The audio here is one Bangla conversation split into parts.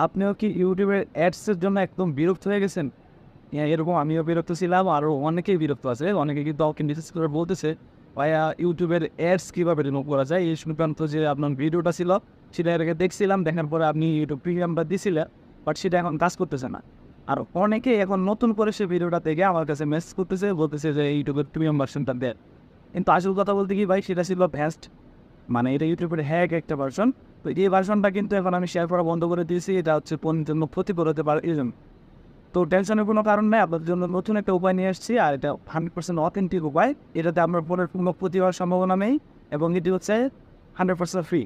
আপনিও কি ইউটিউবের অ্যাডসের জন্য একদম বিরক্ত হয়ে গেছেন? হ্যাঁ, এরকম আমিও বিরক্ত ছিলাম, আরও অনেকেই বিরক্ত আছে। অনেকে কিন্তু আমাকে মেসেজ করে বলতেছে, ভাইয়া ইউটিউবের অ্যাডস কীভাবে রিমুভ করা যায়? এই সংক্রান্ত যে আপনার ভিডিওটা ছিল, সেটা এর আগে দেখছিলাম, দেখার পরে আপনি ইউটিউব প্রিমিয়ামটা দিছিলেন, বাট সেটা এখন কাজ করতেছে না। আর অনেকেই এখন নতুন করে সে ভিডিওটা দেখে আমার কাছে মেসেজ করতেছে, বলতেছে যে ইউটিউবের প্রিমিয়াম ভার্সনটা দেন। কিন্তু আসল কথা বলতে কি ভাই, সেটা ছিল ভ্যাস্ট, মানে এটা ইউটিউবের হ্যাক একটা ভার্সন। তো এই ভার্সনটা কিন্তু এখন আমি শেয়ার করা বন্ধ করে দিয়েছি। এটা হচ্ছে ফোনের জন্য ক্ষতিকর হতে পারে এই জন্য। তো টেনশনের কোনো কারণ নেই, আপনাদের জন্য নতুন একটা উপায় নিয়ে এসেছি, আর এটা 100% অথেন্টিক উপায়। এটাতে আপনার ফোনের কোনো ক্ষতি হওয়ার সম্ভাবনা নেই, এবং এটি হচ্ছে 100% ফ্রি।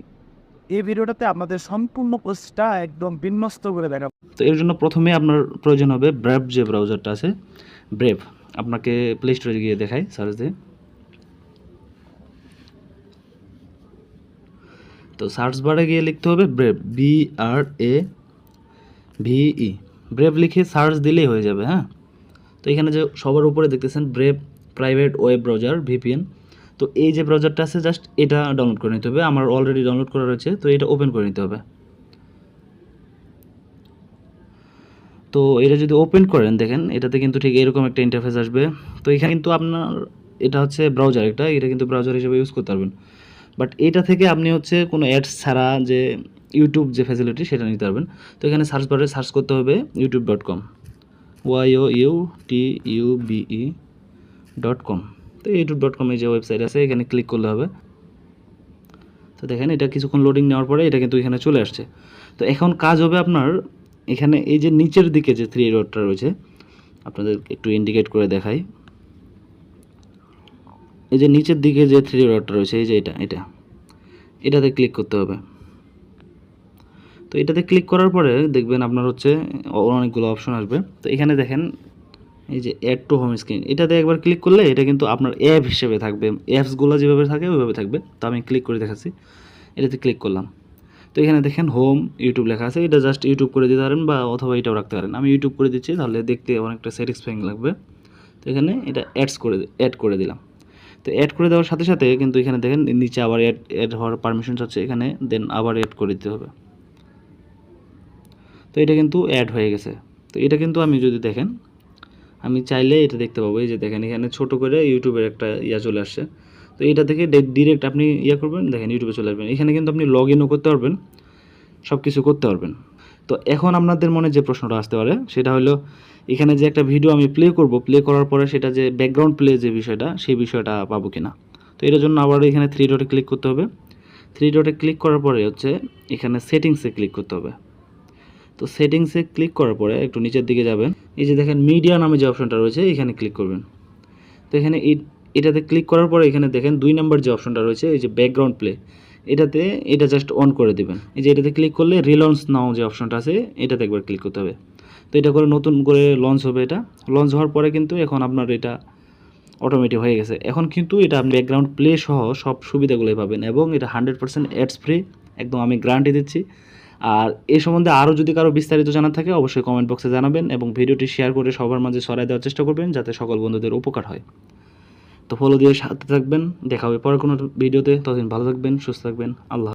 এই ভিডিওটাতে আপনাদের সম্পূর্ণ কোর্সটা একদম বিন্যস্ত করে দেখাবো। তো এর জন্য প্রথমে আপনার প্রয়োজন হবে ব্রেভ, যে ব্রাউজারটা আছে ব্রেভ। আপনাকে প্লে স্টোরে গিয়ে দেখাই, সার্চ দিয়ে। তো সার্চ বারে গিয়ে লিখতে হবে ব্রেভ, BRAVE। ব্রেভ লিখে সার্চ দিলেই হয়ে যাবে। হ্যাঁ, তো এখানে যে সবার উপরে দেখতেছেন brave private web browser, VPN। তো এই যে ব্রাউজারটা আছে, জাস্ট এটা ডাউনলোড করে নিতে হবে। আমার অলরেডি ডাউনলোড করা রয়েছে, তো এটা ওপেন করে নিতে হবে। তো এটা যদি ওপেন করেন, দেখেন এটাতে কিন্তু ঠিক এরকম একটা ইন্টারফেস আসবে। তো এখানে কিন্তু আপনার এটা হচ্ছে ব্রাউজার, এটা কিন্তু ব্রাউজার হিসেবে ইউজ করতে পারবেন। বাট এটা থেকে আপনি হচ্ছে কোনো অ্যাডস ছাড়া যে ইউটিউব যে ফ্যাসিলিটি, সেটা নিতে পারবেন। তো এখানে সার্চ বারে সার্চ করতে হবে youtube.com, youtube.com। তো youtube.com এই যে ওয়েবসাইট আছে, এখানে ক্লিক করলে হবে। তো দেখেন এটা কিছুক্ষণ লোডিং নেওয়ার পরে এটা কিন্তু এখানে চলে আসছে। তো এখন কাজ হবে আপনার, এখানে এই যে নিচের দিকে যে 3 ডটটা রয়েছে, আপনাদের একটু ইন্ডিকেট করে দেখাই। এই যে নিচের দিকে যে 3 ডটটা রয়েছে, এই যে এটাতে ক্লিক করতে হবে। তো এটাতে ক্লিক করার পরে দেখবেন আপনার হচ্ছে অনেকগুলো অপশন আসবে। তো এখানে দেখেন এই যে অ্যাড টু হোম স্ক্রিন, এটাতে একবার ক্লিক করলে এটা কিন্তু আপনার অ্যাপ হিসেবে থাকবে, অ্যাপসগুলো যেভাবে থাকে ওইভাবে থাকবে। তো আমি ক্লিক করে দেখাচ্ছি, এটাতে ক্লিক করলাম। তো এখানে দেখেন হোম ইউটিউব লেখা আছে, এটা জাস্ট ইউটিউব করে দিতে পারেন, বা অথবা এটাও রাখতে পারেন। আমি ইউটিউব করে দিচ্ছি, তাহলে দেখতে অনেকটা স্যাটিসফাইং লাগবে। তো এখানে এটা অ্যাড করে দিলাম। তো অ্যাড করে দেওয়ার সাথে সাথে কিন্তু এখানে দেখেন নিচে আবার অ্যাড হওয়ার পারমিশন চাচ্ছে, এখানে দেন আবার অ্যাড করে দিতে হবে। তো এটা কিন্তু অ্যাড হয়ে গেছে। তো এটা কিন্তু আমি যদি দেখেন, আমি চাইলে এটা দেখতে পাবো। এই যে দেখেন এখানে ছোট করে ইউটিউবের একটা চলে আসছে। তো এটা থেকে ডিরেক্ট আপনি করবেন, দেখেন ইউটিউবে চলে আসবেন। এখানে কিন্তু আপনি লগ ইনও করতে পারবেন, সব কিছু করতে পারবেন। তো এখন আপনাদের মনে যে প্রশ্নটা আসতে পারে, সেটা হলো এখানে যে একটা ভিডিও আমি প্লে করব, প্লে করার পরে সেটা যে ব্যাকগ্রাউন্ড প্লে যে বিষয়টা, সেই বিষয়টা পাবো কিনা। তো এটার জন্য আবার এখানে 3 ডটে ক্লিক করতে হবে। 3 ডটে ক্লিক করার পরে হচ্ছে এখানে সেটিংসে ক্লিক করতে হবে। তো সেটিংসে ক্লিক করার পরে একটু নিচের দিকে যাবেন, এই যে দেখেন মিডিয়া নামে যে অপশনটা রয়েছে, এখানে ক্লিক করবেন। তো এখানে এটাতে ক্লিক করার পরে এখানে দেখেন 2 নম্বর যে অপশনটা রয়েছে, এই যে ব্যাকগ্রাউন্ড প্লে, এটা জাস্ট অন করে দিবেন। এই যে এটাতে ক্লিক করলে রিলঞ্চ নাও যে অপশনটা আছে, এটাতে একবার ক্লিক করতে হবে। তো এটা করে নতুন করে লঞ্চ হবে। এটা লঞ্চ হওয়ার পরে কিন্তু এখন আপনার এটা অটোমেটিক হয়ে গেছে। এখন কিন্তু এটা আপনি ব্যাকগ্রাউন্ড প্লে সহ সব সুবিধাগুলোই পাবেন, এবং এটা 100% অ্যাডস ফ্রি, একদম আমি গ্যারান্টি দিচ্ছি। আর এই সম্বন্ধে আরও যদি কারো বিস্তারিত জানার থাকে, অবশ্যই কমেন্ট বক্সে জানাবেন, এবং ভিডিওটি শেয়ার করে সবার মাঝে ছড়াই দেওয়ার চেষ্টা করবেন, যাতে সকল বন্ধুদের উপকার হয়। তো ফলো দিয়ে সাথে থাকবেন, দেখা হবে পরে কোনো ভিডিওতে। ততদিন ভালো থাকবেন, সুস্থ থাকবেন। আল্লাহ।